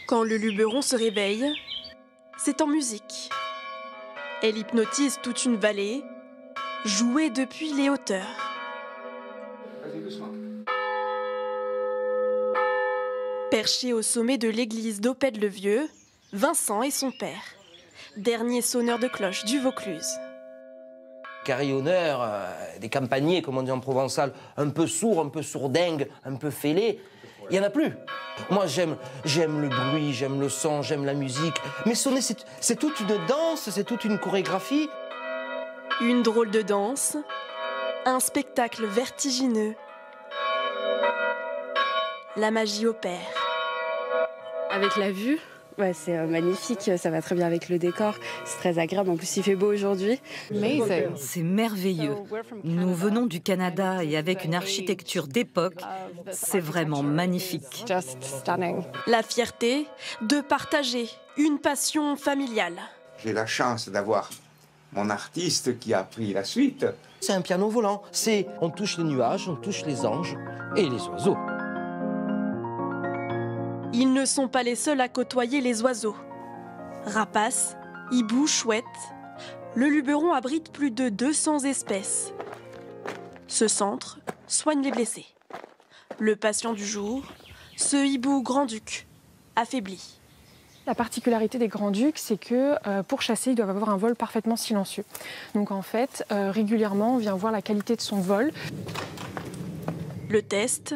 Quand le Luberon se réveille, c'est en musique. Elle hypnotise toute une vallée, jouée depuis les hauteurs. Perché au sommet de l'église d'Opède-le-Vieux, Vincent est son père, dernier sonneur de cloche du Vaucluse. Carillonneur, des campagniers, comme on dit en provençal, un peu sourds, un peu sourdingues, un peu fêlés, il n'y en a plus. Moi, j'aime le bruit, j'aime le son, j'aime la musique. Mais sonner, c'est toute une danse, c'est toute une chorégraphie. Une drôle de danse, un spectacle vertigineux. La magie opère. Avec la vue, ouais, c'est magnifique, ça va très bien avec le décor, c'est très agréable, en plus il fait beau aujourd'hui. C'est merveilleux. Nous venons du Canada et avec une architecture d'époque, c'est vraiment magnifique. La fierté de partager une passion familiale. J'ai la chance d'avoir mon artiste qui a pris la suite. C'est un piano volant, on touche les nuages, on touche les anges et les oiseaux. Ils ne sont pas les seuls à côtoyer les oiseaux. Rapaces, hiboux, chouettes, le Luberon abrite plus de 200 espèces. Ce centre soigne les blessés. Le patient du jour, ce hibou grand-duc, affaibli. La particularité des grands-ducs, c'est que pour chasser, ils doivent avoir un vol parfaitement silencieux. Donc en fait, régulièrement, on vient voir la qualité de son vol. Le test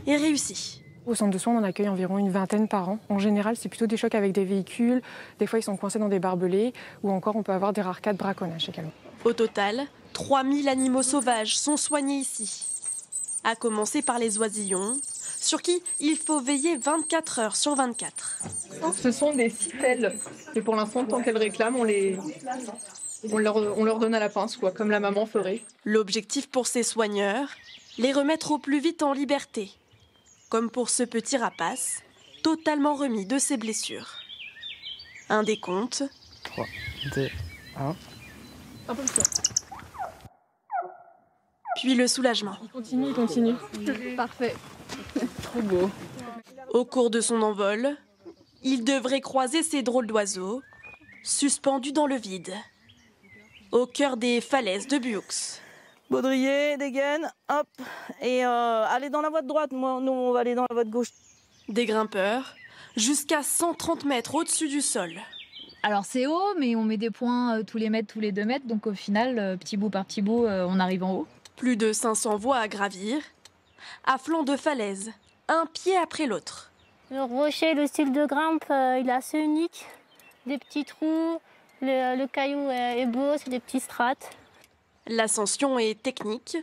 est réussi. Au centre de soins, on en accueille environ une vingtaine par an. En général, c'est plutôt des chocs avec des véhicules. Des fois, ils sont coincés dans des barbelés. Ou encore, on peut avoir des rares cas de braconnage également. Au total, 3000 animaux sauvages sont soignés ici. À commencer par les oisillons, sur qui il faut veiller 24 heures sur 24. Ce sont des citelles. Et pour l'instant, tant qu'elles réclament, on leur donne à la pince, quoi, comme la maman ferait. L'objectif pour ces soigneurs, les remettre au plus vite en liberté. Comme pour ce petit rapace, totalement remis de ses blessures. Un décompte. 3, 2, 1. Puis le soulagement. Il continue. Parfait. Trop beau. Au cours de son envol, il devrait croiser ces drôles d'oiseaux, suspendus dans le vide, au cœur des falaises de Buux. Baudrier, dégaine, hop, et allez dans la voie de droite, nous on va aller dans la voie de gauche. Des grimpeurs, jusqu'à 130 mètres au-dessus du sol. Alors c'est haut, mais on met des points tous les mètres, tous les 2 mètres, donc au final, petit bout par petit bout, on arrive en haut. Plus de 500 voies à gravir, à flanc de falaise, un pied après l'autre. Le rocher, le style de grimpe, il est assez unique. Des petits trous, le caillou est beau, c'est des petits strates. L'ascension est technique.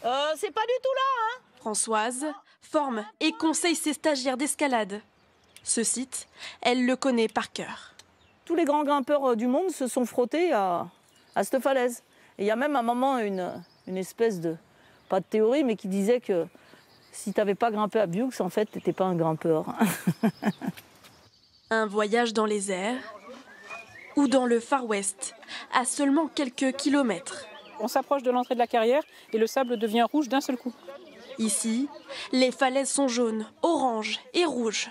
C'est pas du tout là, hein. Françoise forme et conseille ses stagiaires d'escalade. Ce site, elle le connaît par cœur. Tous les grands grimpeurs du monde se sont frottés à cette falaise. Et il y a même à un moment une espèce de, pas de théorie, mais qui disait que si tu n'avais pas grimpé à Buux, en fait, tu n'étais pas un grimpeur. Un voyage dans les airs ou dans le Far West, à seulement quelques kilomètres. On s'approche de l'entrée de la carrière et le sable devient rouge d'un seul coup. Ici, les falaises sont jaunes, oranges et rouges.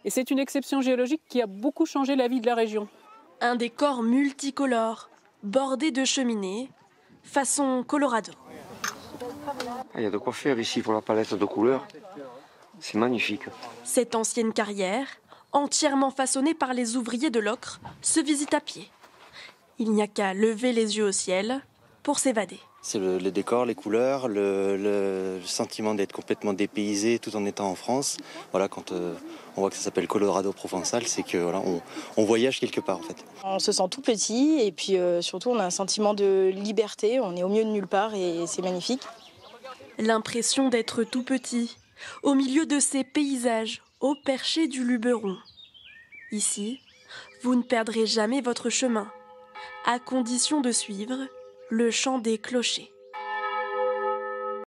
Et c'est une exception géologique qui a beaucoup changé la vie de la région. Un décor multicolore, bordé de cheminées, façon Colorado. Il y a de quoi faire ici pour la palette de couleurs. C'est magnifique. Cette ancienne carrière, entièrement façonnée par les ouvriers de l'Ocre, se visite à pied. Il n'y a qu'à lever les yeux au ciel pour s'évader. C'est le décor, les couleurs, le sentiment d'être complètement dépaysé tout en étant en France. Voilà, quand on voit que ça s'appelle Colorado provençal, c'est que voilà, on voyage quelque part en fait. On se sent tout petit et puis surtout on a un sentiment de liberté, on est au milieu de nulle part et c'est magnifique. L'impression d'être tout petit, au milieu de ces paysages, au perché du Luberon. Ici, vous ne perdrez jamais votre chemin, à condition de suivre le chant des clochers.